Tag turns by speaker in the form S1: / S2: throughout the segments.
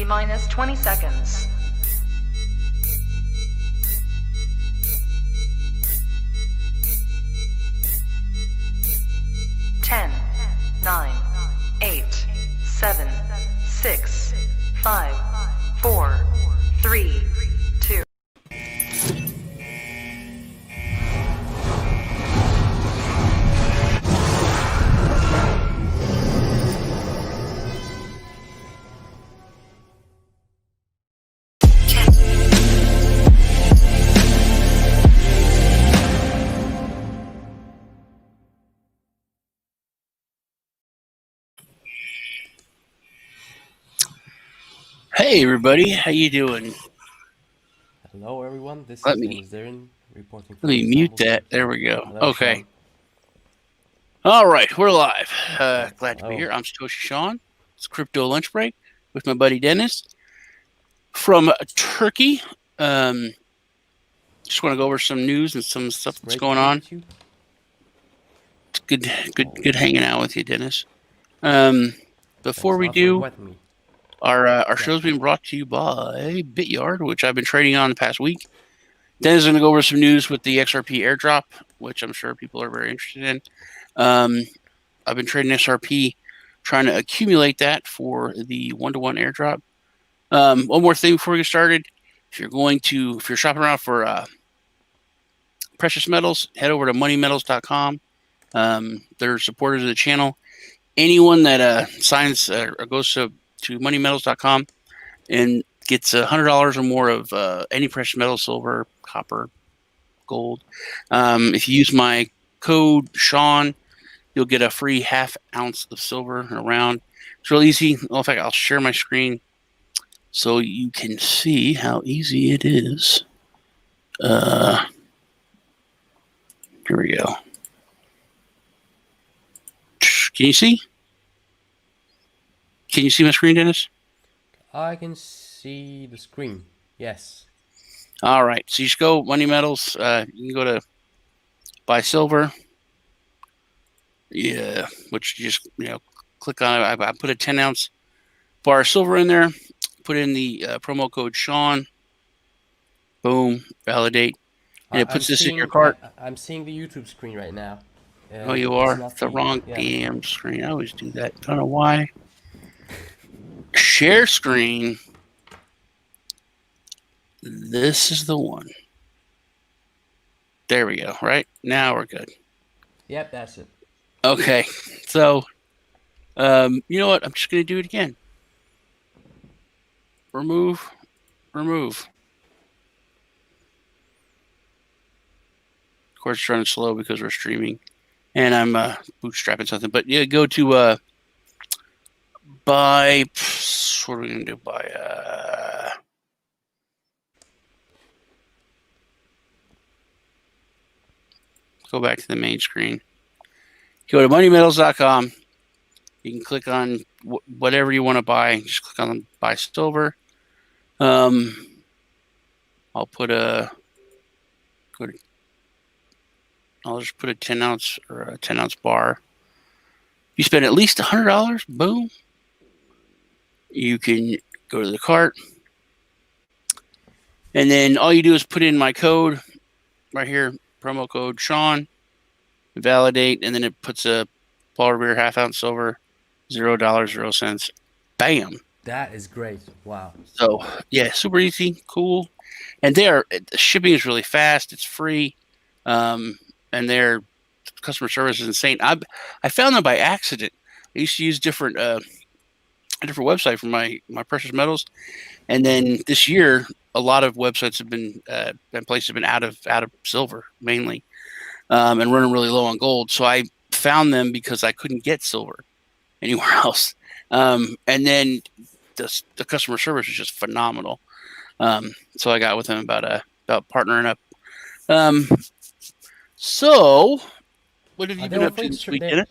S1: minus 20 seconds. 10, 9, 8, 7, 6, 5, 4, 3, 2.
S2: Hey everybody, how you doing?
S3: Hello everyone, this
S2: Let
S3: is
S2: me
S3: Dennis Darren reporting
S2: let
S3: from
S2: me mute
S3: Istanbul,
S2: that.
S3: Turkey.
S2: There we go.
S3: Hello
S2: Okay.
S3: Sean.
S2: All right, we're live.
S3: Okay.
S2: Glad to be
S3: Oh,
S2: here. I'm Satoshi Sean. It's Crypto Lunch Break with my buddy Dennis from Turkey. Just want to go over some news and some stuff
S3: it's
S2: that's
S3: great to
S2: going
S3: be
S2: on.
S3: with you.
S2: It's good,
S3: Oh,
S2: good hanging out with you, Dennis. Before
S3: thanks a
S2: we
S3: lot for
S2: do,
S3: inviting me.
S2: our
S3: Yeah.
S2: show's being brought to you by BitYard, which I've been trading on the past week. Dennis is going to go over some news with the XRP airdrop, which I'm sure people are very interested in. I've been trading SRP, trying to accumulate that for the one-to-one airdrop. One more thing before we get started: if you're shopping around for precious metals, head over to moneymetals.com. They're supporters of the channel. Anyone that signs or goes to moneymetals.com and gets $100 or more of any precious metal, silver, copper, gold. If you use my code Sean, you'll get a free half ounce of silver around. It's real easy. Well, in fact, I'll share my screen so you can see how easy it is. Here we go. Can you see? Can you see my screen, Dennis?
S3: I can see the screen. Yes.
S2: All right. So you just go Money Metals. You can go to buy silver. Yeah, which you just click on it. I put a 10-ounce bar of silver in there. Put in the promo code Sean. Boom. Validate. And it
S3: I'm
S2: puts this in your
S3: seeing
S2: cart.
S3: I'm seeing the YouTube screen right now.
S2: Oh, you
S3: It's
S2: are?
S3: not
S2: It's the wrong
S3: yeah.
S2: damn screen. I always do that. I don't know why. Share screen. This is the one. There we go. Right? Now we're good.
S3: Yep, that's it.
S2: Okay. So, you know what? I'm just going to do it again. Remove. Remove. Of course, it's running slow because we're streaming. And I'm bootstrapping something. But yeah, go to buy. What are we going to do? Buy. Go back to the main screen. Go to moneymetals.com. You can click on whatever you want to buy. Just click on buy silver. I'll put I'll just put a 10-ounce or a 10-ounce bar. You spend at least $100, boom. You can go to the cart. And then all you do is put in my code right here, promo code Sean, validate, and then it puts a polar beer half-ounce silver, $0.00. Bam.
S3: That is great. Wow.
S2: So yeah, super easy, cool, and the shipping is really fast. It's free, and their customer service is insane. I found them by accident. I used to use a different website for my precious metals, and then this year a lot of websites have been and places have been out of silver mainly, and running really low on gold. So I found them because I couldn't get silver anywhere else, and then the customer service is just phenomenal. So I got with them about partnering up. So what have you been up to this week, Dennis?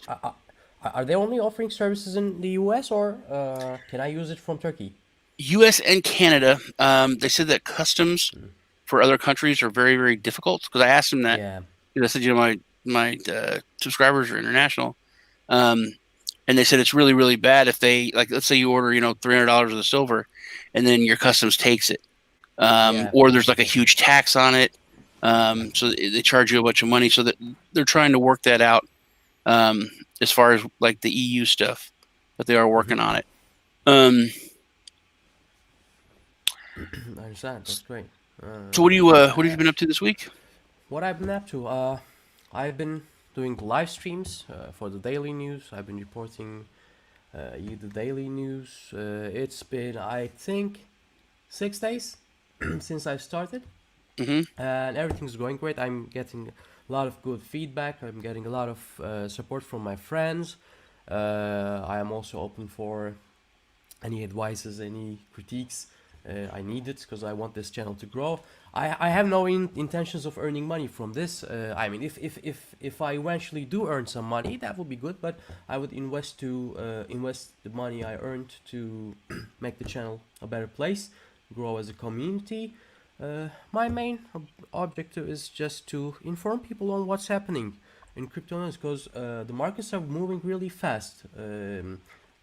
S3: Are they only offering services in the US or can I use it from Turkey?
S2: U.S. and Canada. They said that customs for other countries are very, very difficult. Because I asked them that.
S3: Yeah.
S2: I said, my subscribers are international, and they said it's really, really bad if they, like, let's say you order $300 of the silver, and then your customs takes it,
S3: Yeah.
S2: or there's like a huge tax on it. So they charge you a bunch of money. So that they're trying to work that out as far as like the EU stuff, but they are working on it.
S3: I understand. That's great.
S2: So what have you been up to this week?
S3: What I've been up to? I've been doing live streams for the daily news. I've been reporting you the daily news. It's been, I think, 6 days since I started, and everything's going great. I'm getting a lot of good feedback. I'm getting a lot of support from my friends. I am also open for any advices, any critiques I need it because I want this channel to grow. I have no intentions of earning money from this. I mean, if I eventually do earn some money, that would be good. But I would invest the money I earned to make the channel a better place, grow as a community. My main objective is just to inform people on what's happening in crypto news because the markets are moving really fast,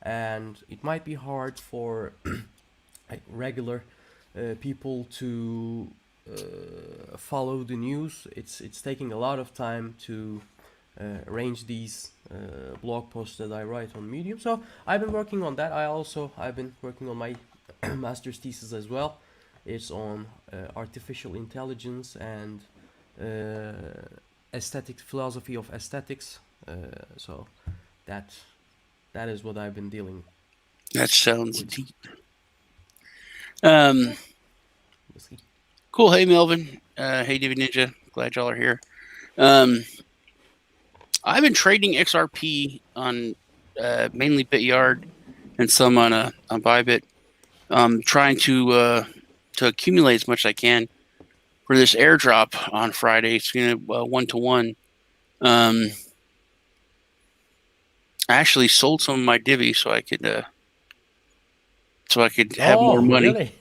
S3: and it might be hard for like regular people to follow the news. It's taking a lot of time to arrange these blog posts that I write on Medium. So I've been working on that. I've been working on my master's thesis as well. It's on artificial intelligence and aesthetic philosophy of aesthetics. So that is what I've been dealing.
S2: That sounds deep.
S3: We'll see.
S2: Cool. Hey, Melvin. Hey, Divi Ninja. Glad y'all are here. I've been trading XRP on mainly BitYard and some on Bybit. Trying to accumulate as much as I can for this airdrop on Friday. It's going to 1-to-1. I actually sold some of my Divi so I could have more money.
S3: Really?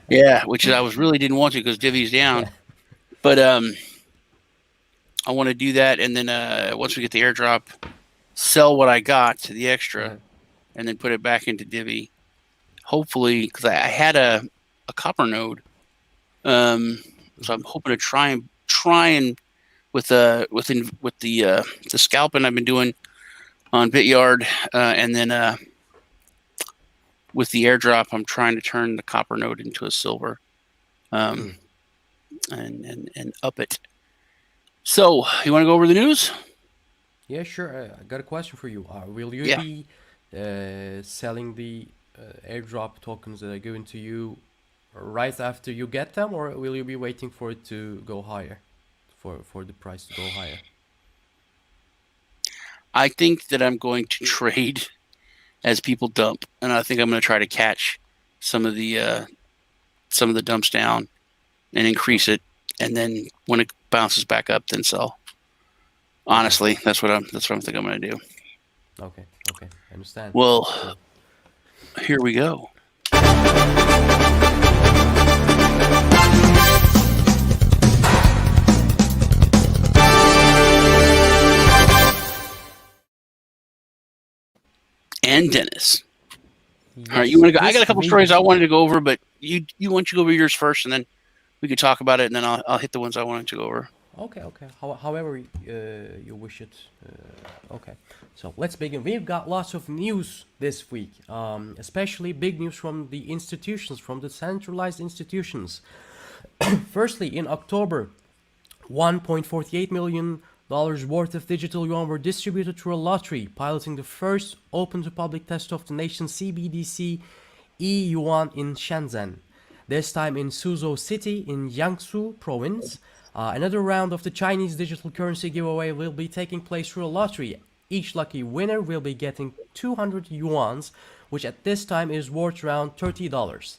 S2: Yeah, which I really didn't want to because Divi's down.
S3: Yeah.
S2: But I want to do that, and then once we get the airdrop, sell what I got to the extra, and then put it back into Divi. Hopefully, because I had a copper node, so I'm hoping to try and with the scalping I've been doing on BitYard, and then with the airdrop, I'm trying to turn the copper node into a silver, and up it. So, you want to go over the news?
S3: Yeah, sure. I got a question for you. Will you be selling the airdrop tokens that are given to you right after you get them, or will you be waiting for it to go higher, for the price to go higher?
S2: I think that I'm going to trade as people dump, and I think I'm going to try to catch some of the dumps down and increase it, and then when it bounces back up, then sell. Honestly, that's what I think I'm going to do.
S3: Okay, I understand.
S2: Well, here we go. And Dennis.
S3: Yes,
S2: All right, you want to go? I
S3: this
S2: got a couple
S3: week-
S2: stories I wanted to go over, but you want to go over yours first, and then we could talk about it, and then I'll hit the ones I wanted to go over.
S3: Okay. However you wish it. Okay. So let's begin. We've got lots of news this week, especially big news from the institutions, from the centralized institutions. Firstly, in October, $1.48 million worth of digital yuan were distributed through a lottery, piloting the first open-to-public test of the nation's CBDC e-yuan in Shenzhen. This time in Suzhou City in Jiangsu Province. Another round of the Chinese digital currency giveaway will be taking place through a lottery. Each lucky winner will be getting 200 yuans, which at this time is worth around $30.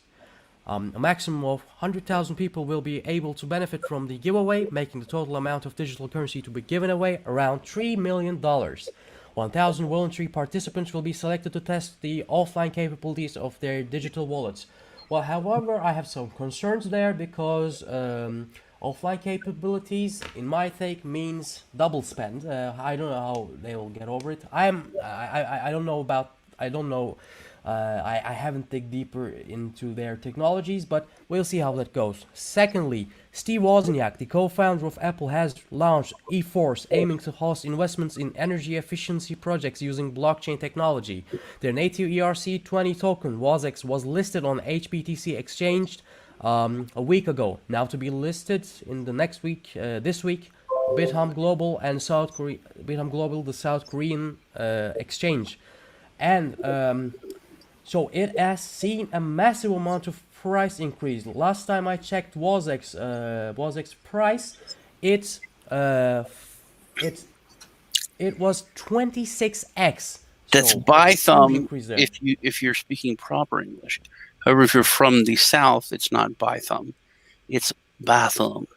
S3: A maximum of 100,000 people will be able to benefit from the giveaway, making the total amount of digital currency to be given away around $3 million. 1,000 voluntary participants will be selected to test the offline capabilities of their digital wallets. Well, however, I have some concerns there because offline capabilities, in my take, means double spend. I don't know how they will get over it. I don't know I haven't dig deeper into their technologies, but we'll see how that goes. Secondly, Steve Wozniak, the co-founder of Apple, has launched eForce, aiming to host investments in energy efficiency projects using blockchain technology. Their native ERC20 token, WozX, was listed on HBTC exchange a week ago. Now to be listed in the next week, this week, Bithumb Global and Bithumb Global, the South Korean exchange, and so it has seen a massive amount of price increase. Last time I checked WozX price, it's it was 26x.
S2: That's
S3: So
S2: by
S3: huge
S2: thumb
S3: increase there.
S2: if you're speaking proper English. However, if you're from the South, it's not by thumb. It's by thumb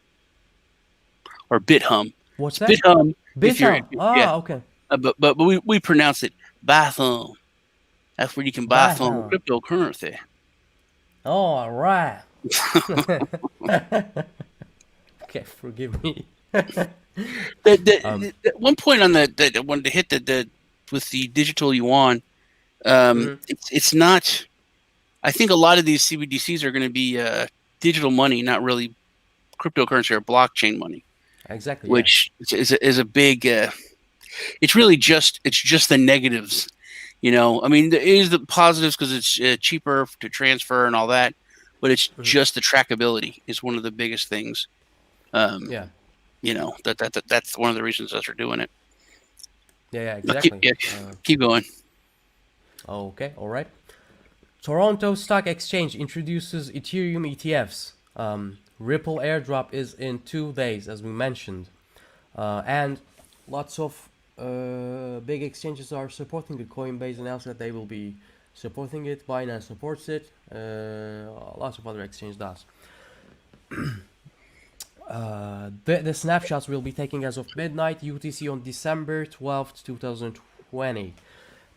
S2: or bit hum.
S3: What's
S2: Bit
S3: that?
S2: hum.
S3: Bithumb. Ah, okay.
S2: But we pronounce it by thumb. That's where you can buy thumb
S3: Bithumb.
S2: cryptocurrency.
S3: All right. Okay, forgive me.
S2: The one point on that I wanted to hit the with the digital yuan, it's not. I think a lot of these CBDCs are going to be digital money, not really cryptocurrency or blockchain money.
S3: Exactly.
S2: Which is a big. It's really just the negatives, I mean, there is the positives because it's cheaper to transfer and all that, but it's just the trackability is one of the biggest things.
S3: Yeah.
S2: That's one of the reasons us are doing it.
S3: Yeah. Exactly.
S2: Keep going.
S3: Okay. All right. Toronto Stock Exchange introduces Ethereum ETFs. Ripple airdrop is in 2 days, as we mentioned, and lots of big exchanges are supporting it. Coinbase announced that they will be supporting it. Binance supports it. Lots of other exchanges does. The snapshots will be taking as of midnight UTC on December 12th, 2020.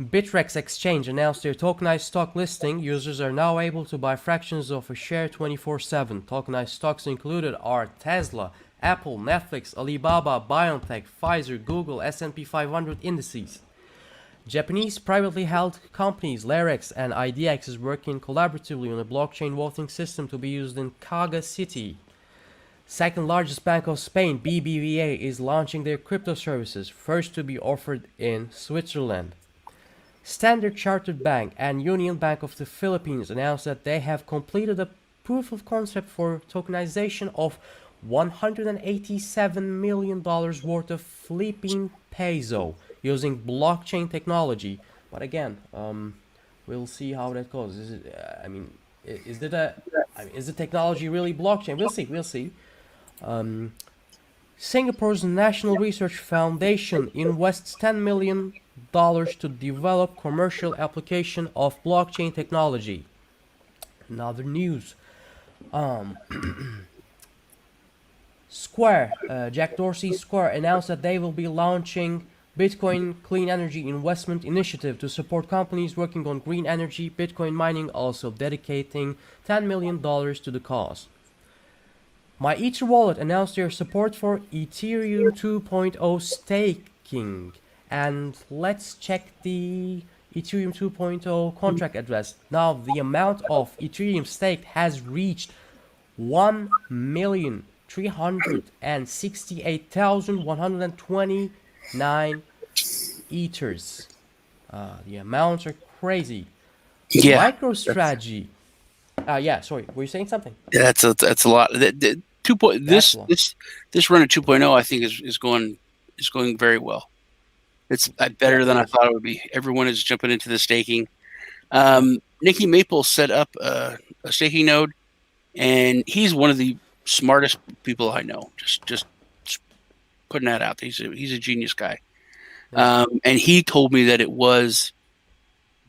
S3: Bitrex Exchange announced their tokenized stock listing. Users are now able to buy fractions of a share 24/7. Tokenized stocks included are Tesla, Apple, Netflix, Alibaba, BioNTech, Pfizer, Google, S&P 500 indices. Japanese privately held companies Larex and IDX is working collaboratively on a blockchain voting system to be used in Kaga City. Second largest bank of Spain, BBVA, is launching their crypto services, first to be offered in Switzerland. Standard Chartered Bank and Union Bank of the Philippines announced that they have completed a proof of concept for tokenization of $187 million worth of Philippine peso using blockchain technology. But again, we'll see how that goes. Is the technology really blockchain? We'll see. Singapore's National Research Foundation invests $10 million to develop commercial application of blockchain technology. Another news. Square, Jack Dorsey Square announced that they will be launching Bitcoin Clean Energy Investment Initiative to support companies working on green energy, Bitcoin mining, also dedicating $10 million to the cause. My Ether Wallet announced their support for Ethereum 2.0 staking. And let's check the Ethereum 2.0 contract address. Now the amount of Ethereum staked has reached 1,368,129 ethers. The amounts are crazy.
S2: Yeah.
S3: MicroStrategy. Sorry, were you saying something?
S2: That's a lot. This run at 2.0 I think is going very well. It's better than I thought it would be. Everyone is jumping into the staking. Nicky Maple set up a staking node, and he's one of the smartest people I know. Just putting that out. He's a genius guy. And he told me that it was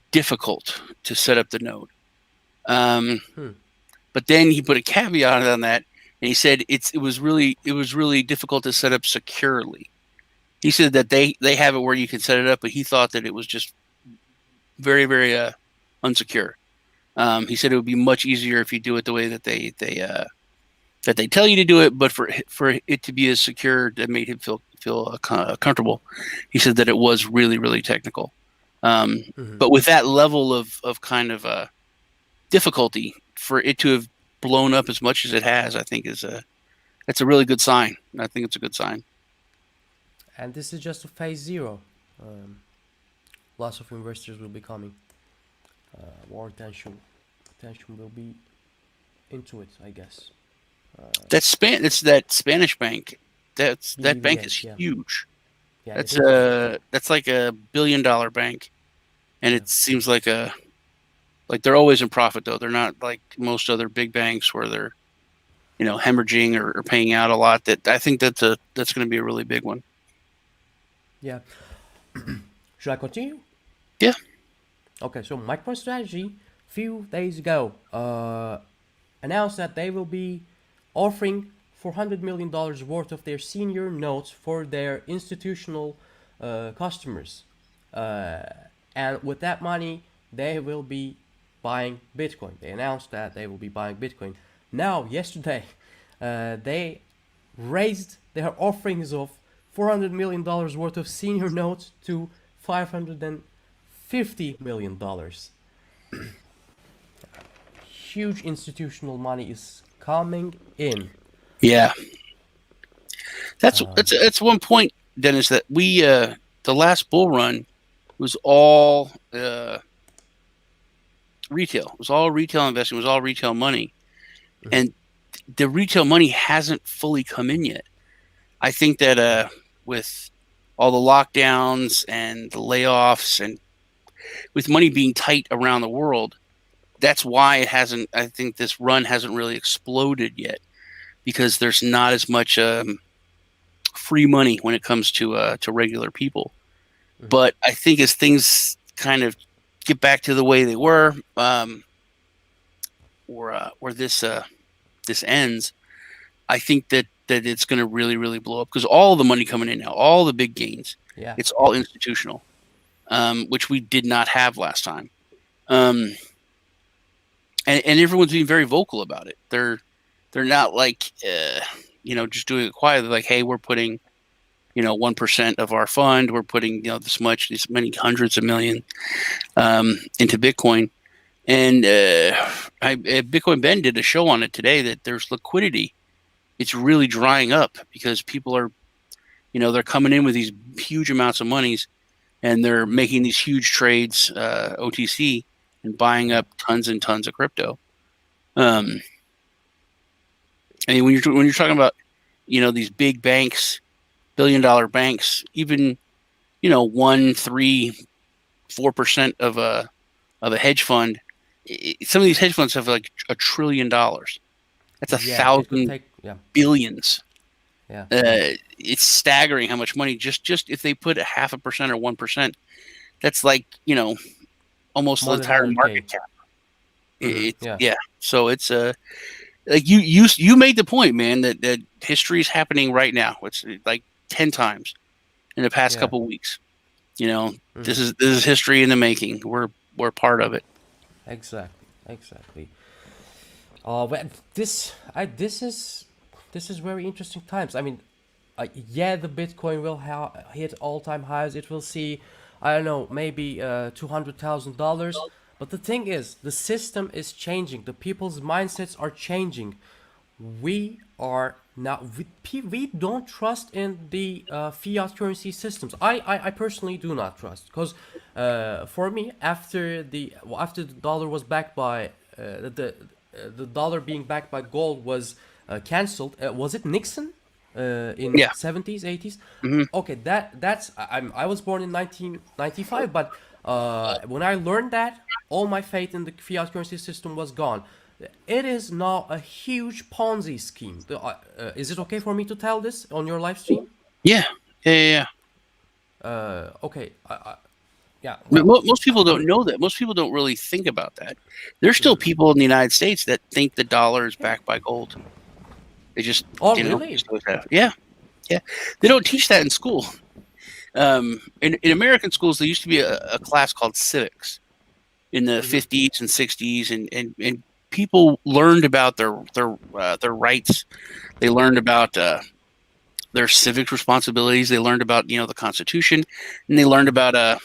S2: difficult to set up the node. But then he put a caveat on that, and he said it was really difficult to set up securely. He said that they have it where you can set it up, but he thought that it was just very, very unsecure. He said it would be much easier if you do it the way that they tell you to do it, but for it to be as secure that made him feel comfortable. He said that it was really, really technical. But with that level of kind of difficulty, for it to have blown up as much as it has, I think it's a really good sign. I think it's a good sign.
S3: And this is just a phase 0. Lots of investors will be coming. More attention will be into it, I guess.
S2: It's that Spanish bank. That bank
S3: BBVA,
S2: is
S3: yeah.
S2: huge.
S3: Yeah,
S2: That's
S3: it is.
S2: that's like $1 billion bank, and
S3: Yeah.
S2: it seems like they're always in profit though. They're not like most other big banks where they're hemorrhaging or paying out a lot. That I think that's going to be a really big one.
S3: Yeah. Should I continue?
S2: Yeah.
S3: Okay, so MicroStrategy, few days ago, announced that they will be offering $400 million worth of their senior notes for their institutional customers. And with that money, they will be buying Bitcoin. They announced that they will be buying Bitcoin. Now, yesterday, they raised their offerings of $400 million worth of senior notes to $550 million. Huge institutional money is coming in.
S2: Yeah. That's one point, Dennis, that we the last bull run was all retail. It was all retail investment. It was all retail money, and the retail money hasn't fully come in yet. I think that with all the lockdowns and the layoffs, and with money being tight around the world, that's why it hasn't. I think this run hasn't really exploded yet, because there's not as much free money when it comes to regular people. But I think as things kind of get back to the way they were, or this ends, I think that it's going to really, really blow up, because all the money coming in now, all the big gains,
S3: Yeah.
S2: it's all institutional, which we did not have last time. And everyone's being very vocal about it. They're not like just doing it quietly. Like, hey, we're putting 1% of our fund, we're putting these many hundreds of million into Bitcoin. And Bitcoin Ben did a show on it today, that there's liquidity. It's really drying up because people are, they're coming in with these huge amounts of monies, and they're making these huge trades, OTC, and buying up tons and tons of crypto. I mean, when you're talking about, these big banks, $1 billion banks, even 1, 3, 4% of a hedge fund. Some of these hedge funds have like $1 trillion. That's 1,000 billions.
S3: Yeah.
S2: It's staggering how much money just if they put 0.5% or 1%, that's like almost the entire market cap. Yeah. So it's like you made the point, man, that history is happening right now. It's like 10 times in the past couple weeks. This is history in the making. We're part of it.
S3: Exactly. But this is very interesting times. I mean, the Bitcoin will hit all-time highs. It will see, I don't know, maybe $200,000. But the thing is, the system is changing. The people's mindsets are changing. We are now, we don't trust in the fiat currency systems. I personally do not trust, because for me, after the dollar was backed by the dollar being backed by gold was cancelled. Was it Nixon in 70s, 80s? Okay, that's I was born in 1995, but when I learned that, all my faith in the fiat currency system was gone. It is now a huge Ponzi scheme. Is it okay for me to tell this on your live stream?
S2: Yeah.
S3: Okay.
S2: Most people don't know that. Most people don't really think about that. There's still people in the United States that think the dollar is backed by gold. They just
S3: really?
S2: Yeah. They don't teach that in school. In American schools, there used to be a class called civics in the 50s and 60s, and people learned about their rights. They learned about their civic responsibilities. They learned about the Constitution, and they learned about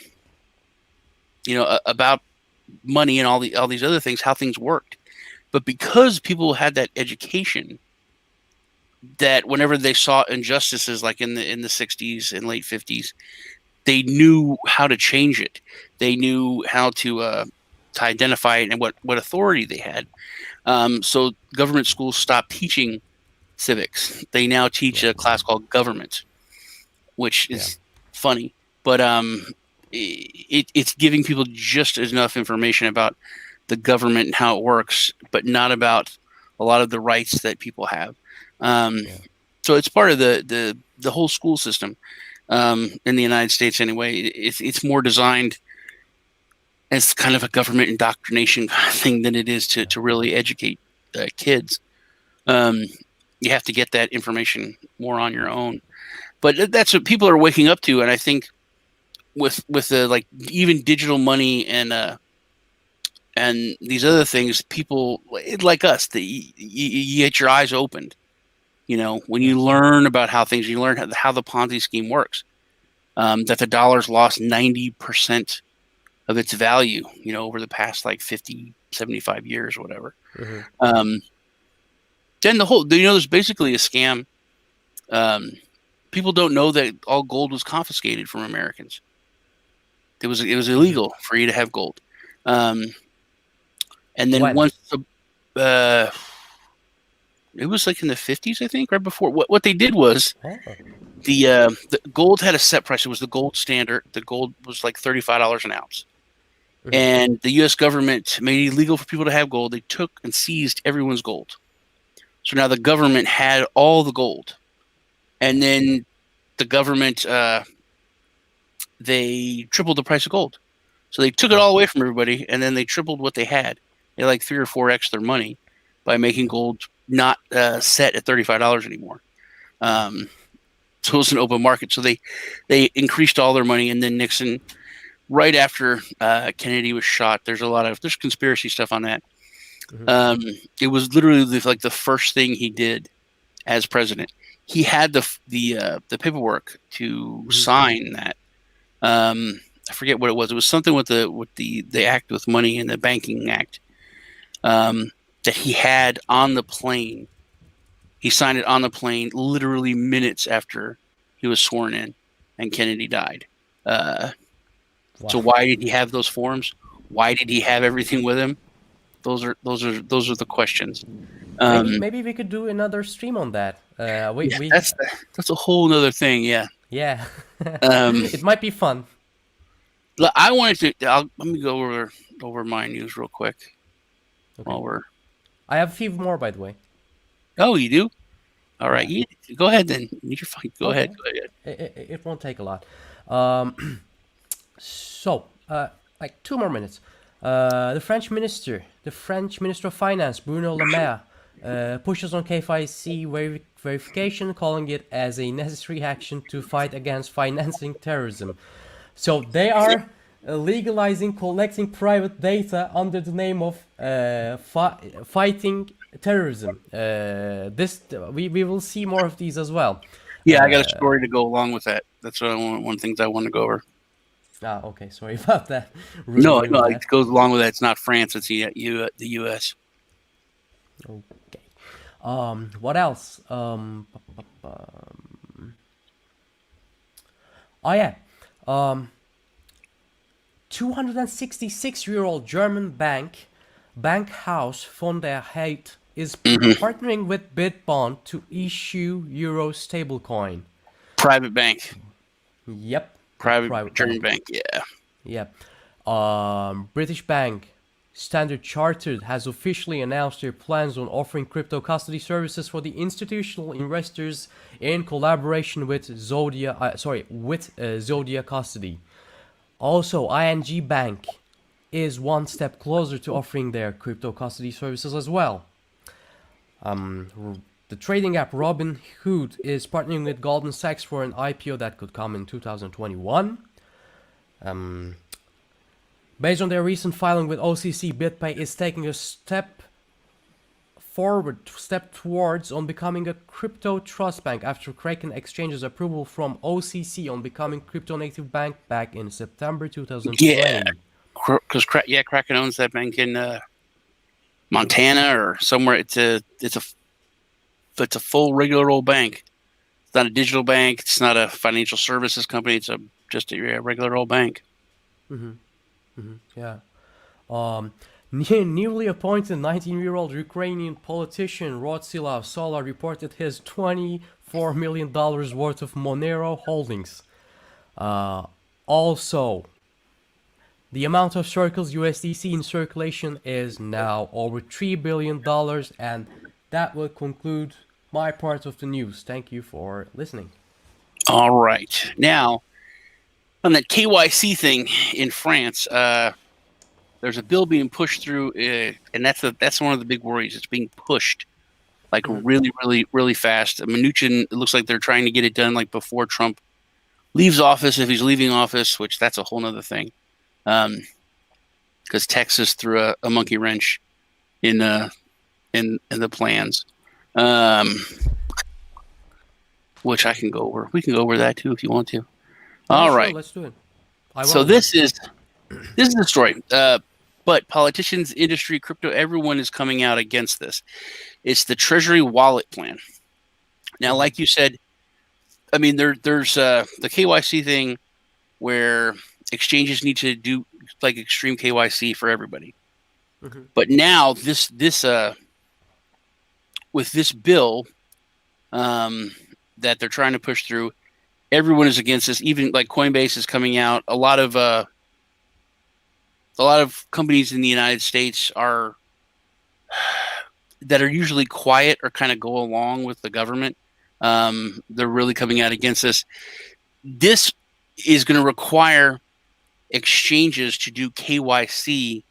S2: about money and all these other things, how things worked. But because people had that education, that whenever they saw injustices, like in the 60s and late 50s, they knew how to change it. They knew how to identify it and what authority they had. So government schools stopped teaching civics. They now teach
S3: Yeah.
S2: a class called government, which
S3: Yeah.
S2: is funny, but it's giving people just enough information about the government and how it works, but not about a lot of the rights that people have. Um,
S3: Yeah.
S2: so it's part of the whole school system in the United States. Anyway, it's more designed as kind of a government indoctrination kind of thing than it is to really educate kids. Um, you have to get that information more on your own. But that's what people are waking up to, and I think with the like even digital money and these other things, people like us, you get your eyes opened. When
S3: Yeah.
S2: you learn about how things, you learn how the Ponzi scheme works. That the dollar's lost 90% of its value, over the past like 50, 75 years or whatever.
S3: Mm-hmm.
S2: Then there's basically a scam. People don't know that all gold was confiscated from Americans. It was illegal for you to have gold. And then
S3: When?
S2: once it was like in the 50s, I think, right before. What they did was
S3: Oh.
S2: the gold had a set price. It was the gold standard. The gold was like $35 an ounce.
S3: Mhm.
S2: And the U.S. government made it illegal for people to have gold. They took and seized everyone's gold. So now the government had all the gold. And then the government, they tripled the price of gold. So they took it all away from everybody, and then they tripled what they had. They like 3 or 4x their money by making gold not set at $35 anymore. So it was an open market. So they increased all their money, and then Nixon, right after Kennedy was shot, there's conspiracy stuff on that. It was literally like the first thing he did as president. He had the paperwork to sign that. I forget what it was. It was something with the act with money and the banking act that he had on the plane. He signed it on the plane literally minutes after he was sworn in, and Kennedy died.
S3: Wow.
S2: So why did he have those forms? Why did he have everything with him? Those are the questions.
S3: Maybe we could do another stream on that. We
S2: That's a whole nother thing. Yeah.
S3: yeah.
S2: Um,
S3: It might be fun.
S2: I wanted to. Let me go over my news real quick.
S3: Okay.
S2: While we're.
S3: I have a few more, by the way.
S2: Oh, you do? All right. Go ahead then. You're fine. Go
S3: Okay.
S2: ahead. Go ahead.
S3: It won't take a lot. So, like 2 more minutes. The French Minister of Finance, Bruno Le Maire, pushes on KYC verification, calling it as a necessary action to fight against financing terrorism. So they are legalizing collecting private data under the name of fighting terrorism. We will see more of these as well.
S2: Yeah, I got a story to go along with that. That's one of the things I want to go over.
S3: Okay. Sorry about that.
S2: No,
S3: Ruining that.
S2: it goes along with that. It's not France. It's the U.S.
S3: Okay. What else? Oh yeah. 266-year-old German Bankhaus von der Heid is partnering with Bitbond to issue euro stablecoin.
S2: Private bank.
S3: Yep.
S2: Private German bank. Yeah.
S3: Yep. British bank Standard Chartered has officially announced their plans on offering crypto custody services for the institutional investors in collaboration with Zodia Custody. Also, ING Bank is one step closer to offering their crypto custody services as well. The trading app Robinhood is partnering with Goldman Sachs for an IPO that could come in 2021. Based on their recent filing with OCC, BitPay is taking a step towards on becoming a crypto trust bank after Kraken Exchange's approval from OCC on becoming crypto native bank back in September 2020.
S2: Yeah. because Kraken owns that bank in Montana or somewhere. It's a full regular old bank. It's not a digital bank. It's not a financial services company. It's just a regular old bank.
S3: Yeah. Newly appointed 19-year-old Ukrainian politician Rostislav Sola reported his $24 million worth of Monero holdings. Also, the amount of Circle's USDC in circulation is now over $3 billion, and that will conclude my part of the news. Thank you for listening.
S2: All right. Now, on that KYC thing in France, there's a bill being pushed through, and that's one of the big worries. It's being pushed like really, really, really fast. Mnuchin, it looks like they're trying to get it done like before Trump leaves office, if he's leaving office, which that's a whole nother thing. Because Texas threw a monkey wrench in the plans, which I can go over. We can go over that too if you want to. All right,
S3: let's do it.
S2: So this is the story. But politicians, industry, crypto, everyone is coming out against this. It's the Treasury wallet plan. Now, like you said, I mean, there's the KYC thing where exchanges need to do like extreme KYC for everybody. But now this with this bill that they're trying to push through, everyone is against this. Even like Coinbase is coming out. A lot of companies in the United States that are usually quiet or kind of go along with the government. They're really coming out against this. This is going to require exchanges to do KYC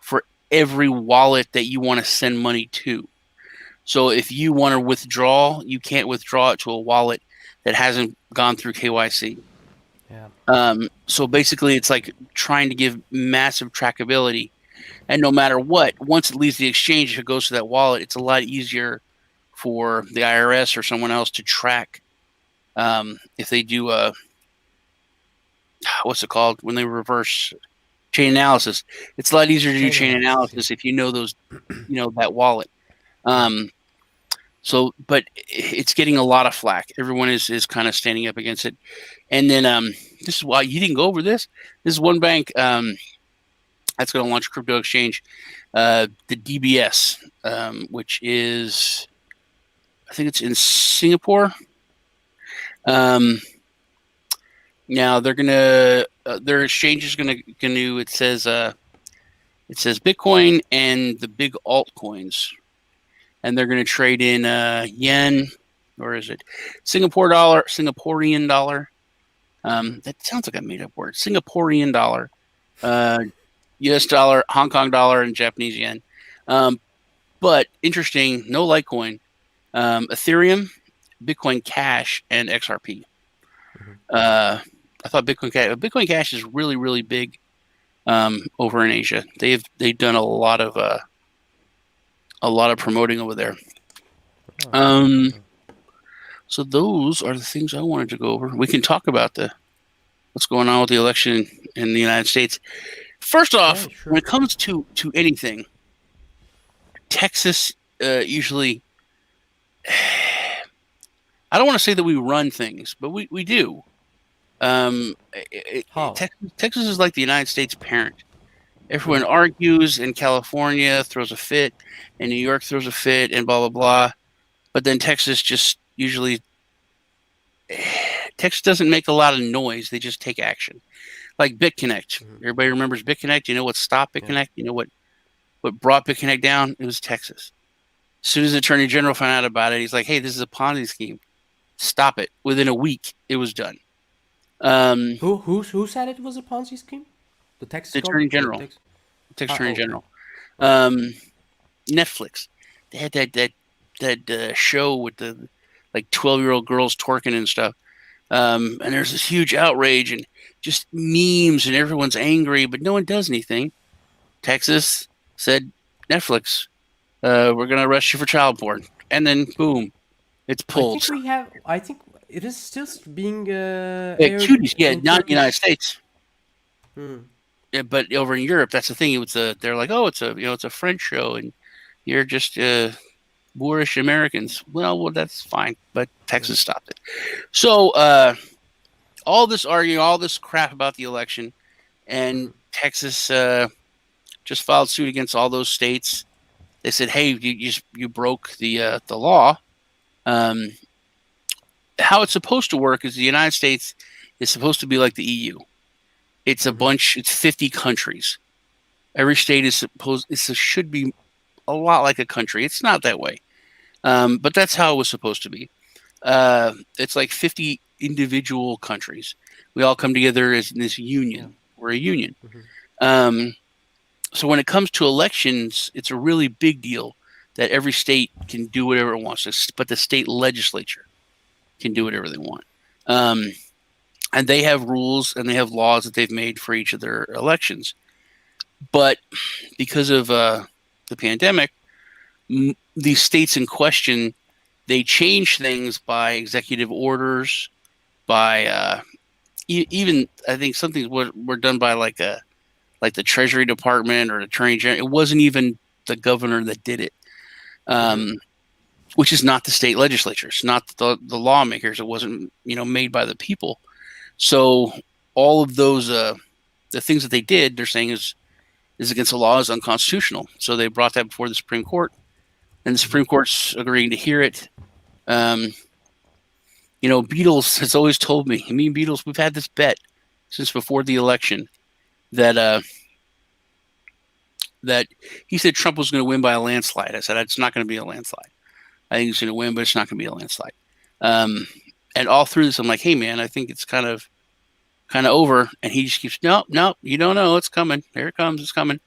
S2: for every wallet that you want to send money to. So if you want to withdraw, you can't withdraw it to a wallet that hasn't gone through KYC.
S3: Yeah.
S2: So basically, it's like trying to give massive trackability. And no matter what, once it leaves the exchange, if it goes to that wallet, it's a lot easier for the IRS or someone else to track if they do what's it called when they reverse chain analysis. It's a lot easier to do chain analysis if you know those, that wallet. But it's getting a lot of flack. Everyone is kind of standing up against it. And then this is why you didn't go over this. This is one bank that's going to launch a crypto exchange, the DBS, which is, I think it's in Singapore. Now they're gonna their exchange is gonna it says Bitcoin and the big altcoins, and they're gonna trade in yen, or is it Singaporean dollar? That sounds like a made up word. Singaporean dollar, U.S. dollar, Hong Kong dollar, and Japanese yen. But interesting, no Litecoin, Ethereum, Bitcoin Cash, and XRP. I thought Bitcoin Cash is really, really big over in Asia. They've done a lot of promoting over there. So those are the things I wanted to go over. We can talk about what's going on with the election in the United States. First off, when it comes to anything, Texas usually, I don't want to say that we run things, but we do. Texas is like the United States parent. Everyone argues, and California throws a fit, and New York throws a fit, and blah, blah, blah. But then Texas just usually, Texas doesn't make a lot of noise. They just take action. Like BitConnect. Everybody remembers BitConnect. You know what stopped BitConnect? You know what brought BitConnect down? It was Texas. As soon as the Attorney General found out about it, he's like, hey, this is a Ponzi scheme. Stop it. Within a week, it was done.
S3: Who said it was a Ponzi scheme? The Texas
S2: Attorney General. Texas Attorney General. Netflix. They had that show with the 12-year-old girls twerking and stuff. And there's this huge outrage and just memes and everyone's angry, but no one does anything. Texas said, Netflix, we're going to arrest you for child porn. And then, boom, it's pulled.
S3: I think it is still being
S2: aired. Cuties, not in the United States. but over in Europe, that's the thing. They're like, oh, it's a French show, and you're just boorish Americans. Well, that's fine, but Texas stopped it. So all this arguing, all this crap about the election, and Texas just filed suit against all those states. They said, hey, you broke the law. Um, how it's supposed to work is the United States is supposed to be like the EU. It's a bunch. It's 50 countries. Every state is supposed. It should be a lot like a country. It's not that way, but that's how it was supposed to be. It's like 50 individual countries. We all come together as in this union. Yeah. We're a union. So when it comes to elections, it's a really big deal that every state can do whatever it wants, but the state legislature can do whatever they want. And they have rules and they have laws that they've made for each of their elections. But because of the pandemic, these states in question, they change things by executive orders, by even I think some things were done by like the Treasury Department or the Attorney General. It wasn't even the governor that did it, which is not the state legislatures, not the lawmakers. It wasn't made by the people. So all of those the things that they did, they're saying is against the law, is unconstitutional. So they brought that before the Supreme Court, and the Supreme Court's agreeing to hear it. Beatles has always told me, me and Beatles, we've had this bet since before the election that he said Trump was going to win by a landslide. I said, it's not going to be a landslide. I think he's going to win, but it's not going to be a landslide. And all through this, I'm like, hey, man, I think it's kind of over. And he just keeps, no, you don't know. It's coming. Here it comes. It's coming.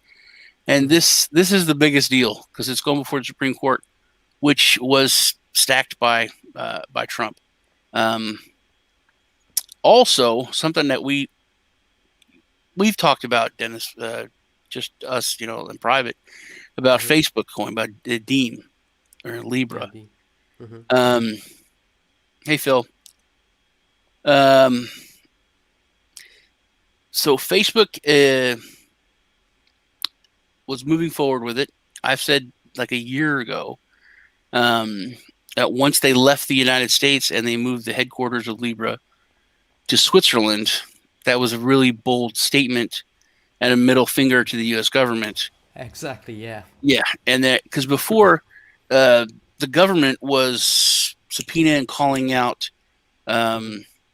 S2: And this is the biggest deal because it's going before the Supreme Court, which was stacked by Trump. Also, something that we've talked about, Dennis, just us, in private, about Facebook going by Deem or Libra. Hey, Phil. So Facebook was moving forward with it. I've said like a year ago that once they left the United States and they moved the headquarters of Libra to Switzerland, that was a really bold statement and a middle finger to the U.S. government.
S3: Exactly, yeah.
S2: Yeah, and that because before the government was subpoenaing and calling out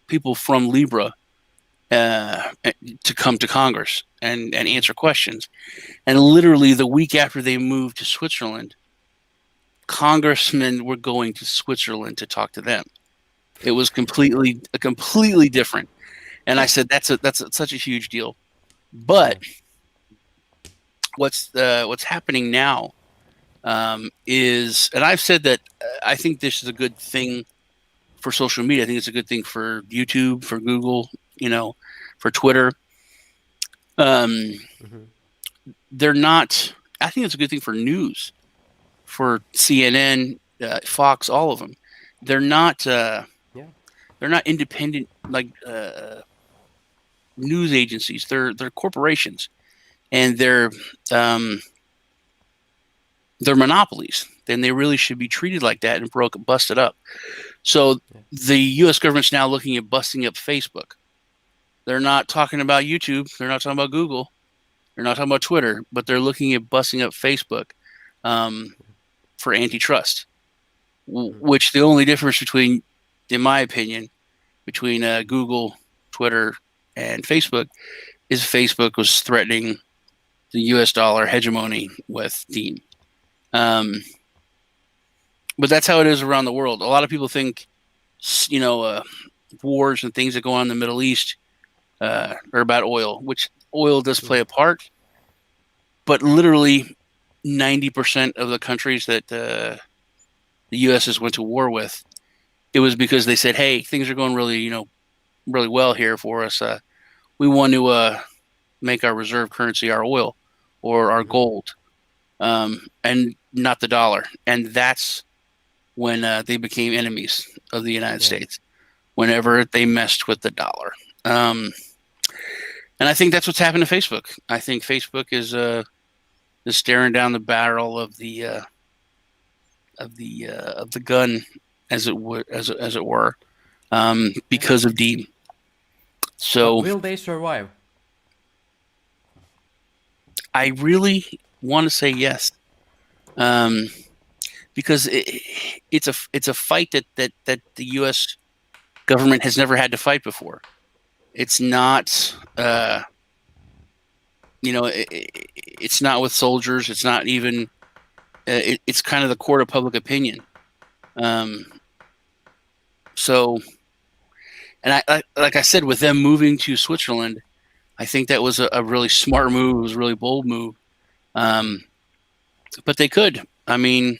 S2: people from Libra to come to Congress and answer questions. And literally the week after they moved to Switzerland, congressmen were going to Switzerland to talk to them. It was completely different. And I said, that's such a huge deal. But what's happening now is, and I've said that I think this is a good thing for social media. I think it's a good thing for YouTube, for Google, for Twitter. They're not. I think it's a good thing for news, for CNN, Fox, all of them. They're not. They're not independent like news agencies. They're corporations, and they're monopolies. Then they really should be treated like that and busted up. So the U.S. government's now looking at busting up Facebook. They're not talking about YouTube. They're not talking about Google. They're not talking about Twitter. But they're looking at busting up Facebook for antitrust. Which the only difference between, in my opinion, between Google, Twitter, and Facebook is Facebook was threatening the U.S. dollar hegemony with Dean. But that's how it is around the world. A lot of people think, wars and things that go on in the Middle East are about oil, which oil does play a part. But literally 90% of the countries that the U.S. has went to war with, it was because they said, hey, things are going really, really well here for us. We want to make our reserve currency our oil or our gold, and not the dollar. And that's when they became enemies of the United States, whenever they messed with the dollar. And I think that's what's happened to Facebook. I think Facebook is staring down the barrel of the gun, as it were,
S3: Yeah.
S2: because of Dean.
S3: But
S2: So
S3: will they survive?
S2: I really want to say yes, um, because it's a fight that the U.S. government has never had to fight before. It's not, it's not with soldiers. It's not even. It's kind of the court of public opinion. Um, so, and like I said, with them moving to Switzerland, I think that was a really smart move. It was a really bold move. Um, but they could. I mean,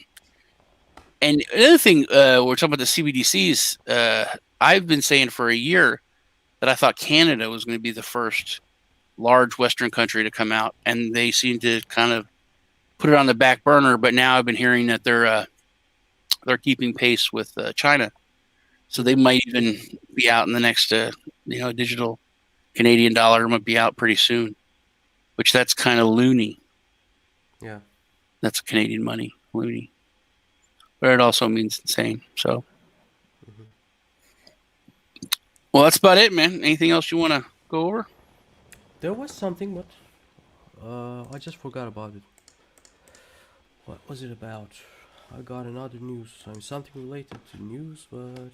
S2: and another thing, we're talking about the CBDCs. I've been saying for a year that I thought Canada was going to be the first large Western country to come out, and they seem to kind of put it on the back burner. But now I've been hearing that they're keeping pace with China, so they might even be out in the next, digital Canadian dollar might be out pretty soon, which that's kind of loony.
S3: Yeah.
S2: That's Canadian money, loony, but it also means insane. So, well, that's about it, man. Anything else you want to go over?
S3: There was something, but I just forgot about it. What was it about? I got another news. I mean, something related to news, but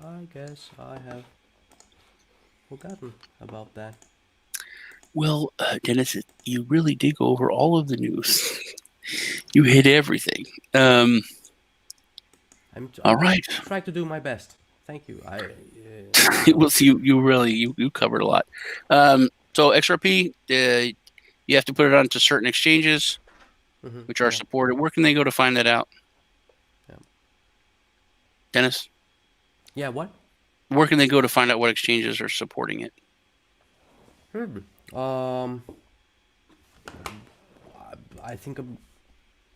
S3: I guess I have forgotten about that.
S2: Well, Dennis, you really did go over all of the news. You hit everything. All right.
S3: Trying to do my best. Thank you.
S2: Well, so you really you covered a lot. So XRP, you have to put it onto certain exchanges, which are supported. Where can they go to find that out?
S3: Yeah.
S2: Dennis?
S3: Yeah, what?
S2: Where can they go to find out what exchanges are supporting it?
S3: I think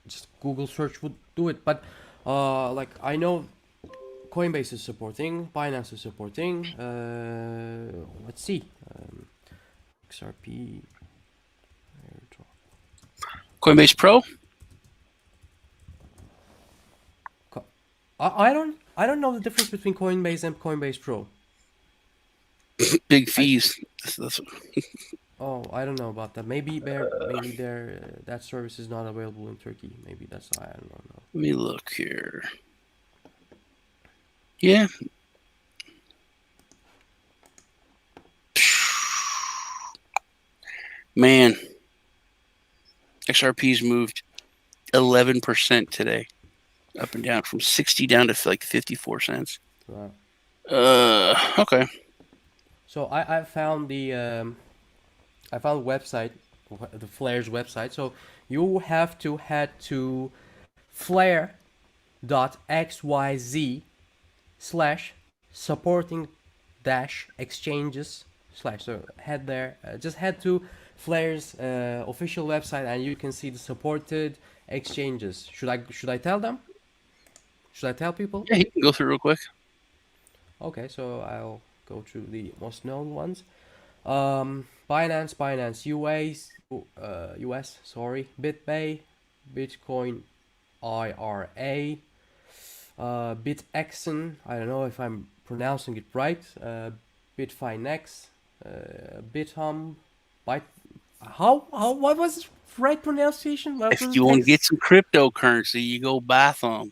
S3: just Google search would do it, but like I know Coinbase is supporting, Binance is supporting. Let's see, XRP.
S2: Coinbase Pro?
S3: I don't know the difference between Coinbase and Coinbase Pro.
S2: Big fees.
S3: Oh, I don't know about that. Maybe that service is not available in Turkey. Maybe that's why I don't know.
S2: Let me look here. Yeah. Man, XRP's moved 11% today, up and down from 60 down to like 54 cents.
S3: Wow.
S2: Okay.
S3: So I found the website, the Flare's website. So you have to head to flare.xyz/supporting-exchanges/ So head there. Just head to Flare's official website, and you can see the supported exchanges. Should I tell them? Should I tell people?
S2: Yeah, you can go through real quick.
S3: Okay, so I'll go through the most known ones. Binance US, sorry, BitPay, Bitcoin IRA, BitXen, I don't know if I'm pronouncing it right, Bitfinex, Bithum, what was the right pronunciation?
S2: If you want to get some cryptocurrency, you go buy some.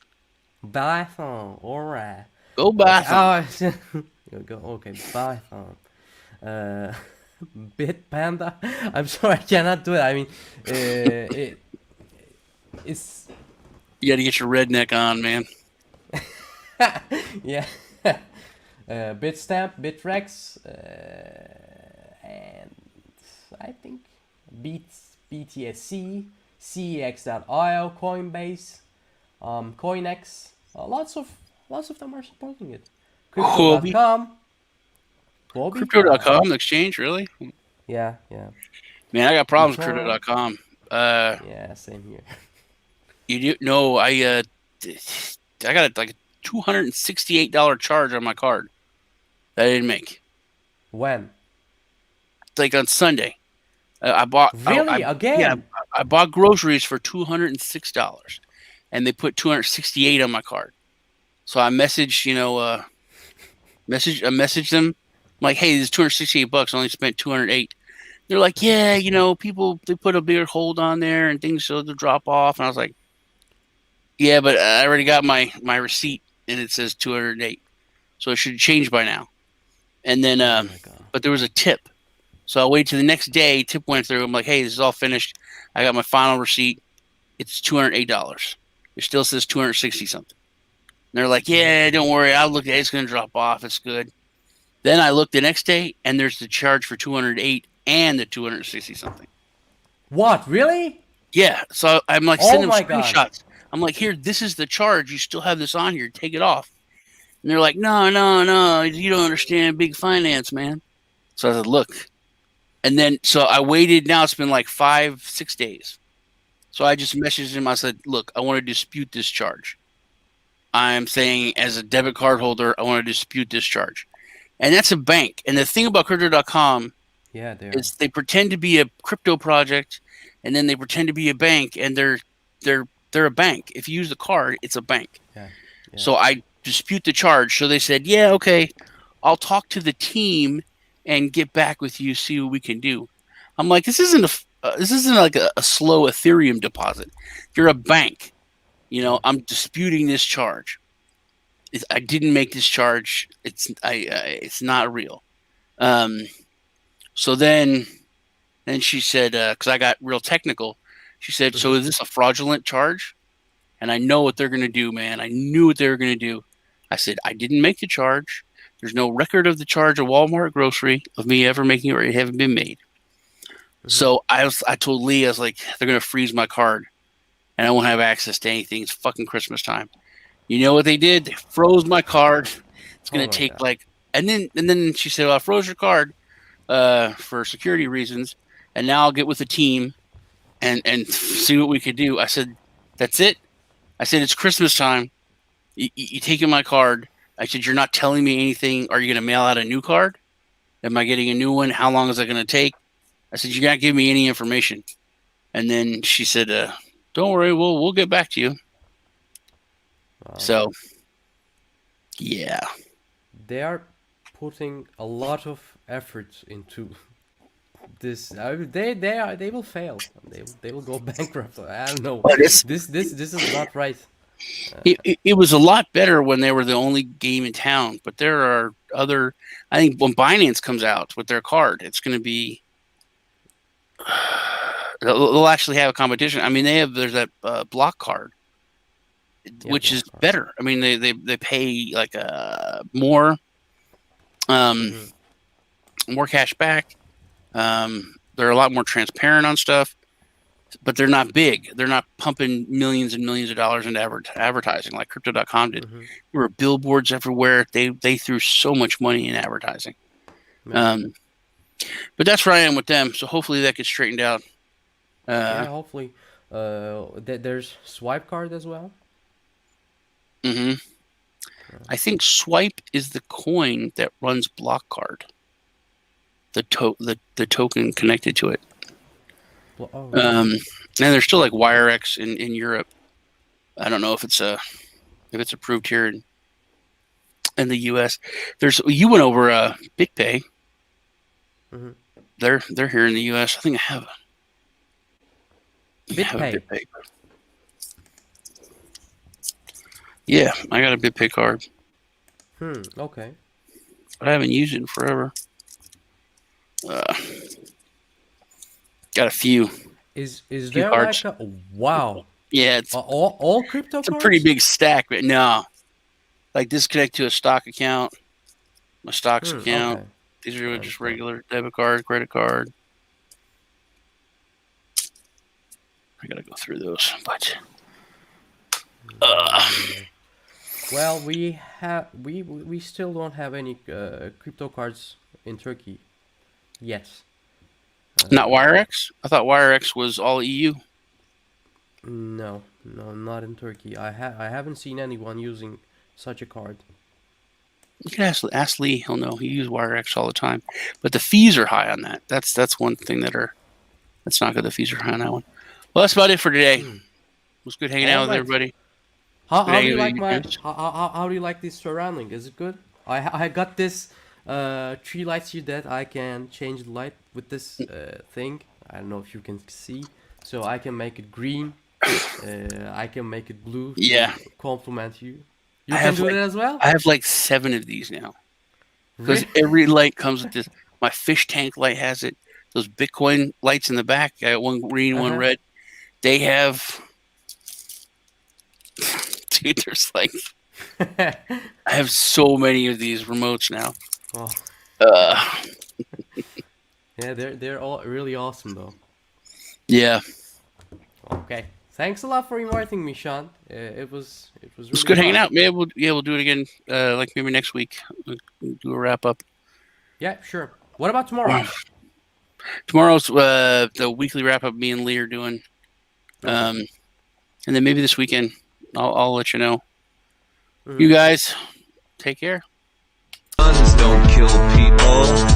S3: Bithum, alright.
S2: Go buy some.
S3: Okay, Bithum. Bitpanda. I'm sorry, I cannot do it. I mean, it's.
S2: You got to get your redneck on, man.
S3: Yeah. Bitstamp, Bitrex, and I think BTSC, CEX.io, Coinbase, Coinex. Lots of them are supporting it. Crypto.com.
S2: Crypto.com, the exchange, really?
S3: Yeah.
S2: Man, I got problems with Crypto.com.
S3: Yeah, same here.
S2: You do? No, I got like a $268 charge on my card that I didn't make.
S3: When?
S2: like on Sunday. I bought
S3: Really?
S2: yeah,
S3: Again?
S2: I bought groceries for $206, and they put 268 on my card. So I messaged, I messaged them. I'm like, hey, this is 268 bucks. I only spent 208. They're like, yeah, people they put a bigger hold on there and things so they'll drop off. And I was like, yeah, but I already got my receipt and it says 208, so it should change by now. And then,
S3: Oh my god.
S2: but there was a tip, so I waited to the next day. Tip went through. I'm like, hey, this is all finished. I got my final receipt. It's $208. It still says 260 something. And they're like, yeah, don't worry. I'll look at it. It's going to drop off. It's good. Then I looked the next day, and there's the charge for 208 and the 260 something.
S3: What? Really?
S2: Yeah. So I'm like
S3: Oh
S2: sending them
S3: my god.
S2: screenshots. I'm like, here, this is the charge. You still have this on here. Take it off. And they're like, no, no, no. You don't understand big finance, man. So I said, look. And then, so I waited. Now it's been like 5-6 days. So I just messaged him. I said, look, I want to dispute this charge. I'm saying as a debit card holder, I want to dispute this charge. And that's a bank. And the thing about crypto.com
S3: Yeah, they are.
S2: is they pretend to be a crypto project and then they pretend to be a bank, and they're a bank. If you use the card, it's a bank.
S3: Yeah.
S2: So I dispute the charge. So they said, yeah, okay, I'll talk to the team and get back with you, see what we can do. I'm like, this isn't like a slow Ethereum deposit. You're a bank. I'm disputing this charge. I didn't make this charge. It's not real. So then she said, because I got real technical, she said, so is this a fraudulent charge? And I know what they're going to do, man. I knew what they were going to do. I said, I didn't make the charge. There's no record of the charge of Walmart grocery of me ever making it, or it haven't been made. So I told Lee, I was like, they're going to freeze my card and I won't have access to anything. It's fucking Christmas time. You know what they did? They froze my card. It's going to take
S3: God.
S2: and then she said, well, I froze your card for security reasons. And now I'll get with the team and see what we could do. I said, that's it. I said, it's Christmas time. You taking my card. I said, you're not telling me anything. Are you going to mail out a new card? Am I getting a new one? How long is it going to take? I said, you're not giving me any information. And then she said, don't worry, we'll get back to you.
S3: Wow.
S2: So, yeah.
S3: They are putting a lot of effort into this. They will fail. They will go bankrupt. I don't know.
S2: But
S3: This is not right.
S2: it was a lot better when they were the only game in town. But there are other. I think when Binance comes out with their card, it's going to be. They'll actually have a competition. I mean, there's that block card, which is better. I mean, they pay like more more cash back. They're a lot more transparent on stuff, but they're not big. They're not pumping millions and millions of dollars into advertising like Crypto.com did. There were billboards everywhere. They threw so much money in advertising. But that's where I am with them. So hopefully that gets straightened out.
S3: Yeah, hopefully. There's swipe card as well.
S2: I think Swipe is the coin that runs Block Card. The token connected to it. And there's still like WireX in Europe. I don't know if it's approved here in the US. You went over BitPay. They're here in the US. I think I have BitPay. Yeah, I got a BitPay card.
S3: Okay.
S2: But I haven't used it in forever. Got a few.
S3: Is there
S2: cards.
S3: like a wow?
S2: Yeah, it's
S3: all crypto
S2: it's
S3: cards?
S2: a pretty big stack, but no. Like this connect to a stock account, my stocks account.
S3: Okay.
S2: These are just regular debit card, credit card. I gotta go through those, but
S3: well, we still don't have any crypto cards in Turkey yet.
S2: Not WireX? I thought WireX was all EU.
S3: No, not in Turkey. I haven't seen anyone using such a card.
S2: You can ask Lee. He'll know. He uses WireX all the time, but the fees are high on that. That's one thing that's not good. The fees are high on that one. Well, that's about it for today. It was good hanging out with
S3: Alright.
S2: everybody.
S3: How do you
S2: Good
S3: like
S2: hanging
S3: my
S2: with you.
S3: how do you like this surrounding? Is it good? I got this three lights here that I can change the light with this thing. I don't know if you can see. So I can make it green. I can make it blue.
S2: Yeah.
S3: To complement you. You
S2: I
S3: can
S2: have
S3: do
S2: like-
S3: that as well.
S2: I have like 7 of these now because
S3: Really?
S2: every light comes with this. My fish tank light has it. Those Bitcoin lights in the back. I got one green, one
S3: Uh-huh.
S2: red. They have. Dude, there's like I have so many of these remotes now.
S3: Oh,
S2: Uh,
S3: yeah, they're all really awesome though.
S2: yeah,
S3: Okay, thanks a lot for inviting me, Sean. It was
S2: it's
S3: really
S2: good hanging
S3: fun.
S2: out. Maybe we'll do it again. Like maybe next week. We'll do a wrap up.
S3: Yeah, sure. What about tomorrow?
S2: Tomorrow's the weekly wrap up. Me and Lee are doing. And then maybe this weekend I'll let you know.
S3: Mhm.
S2: You guys take care.
S4: Guns don't kill people.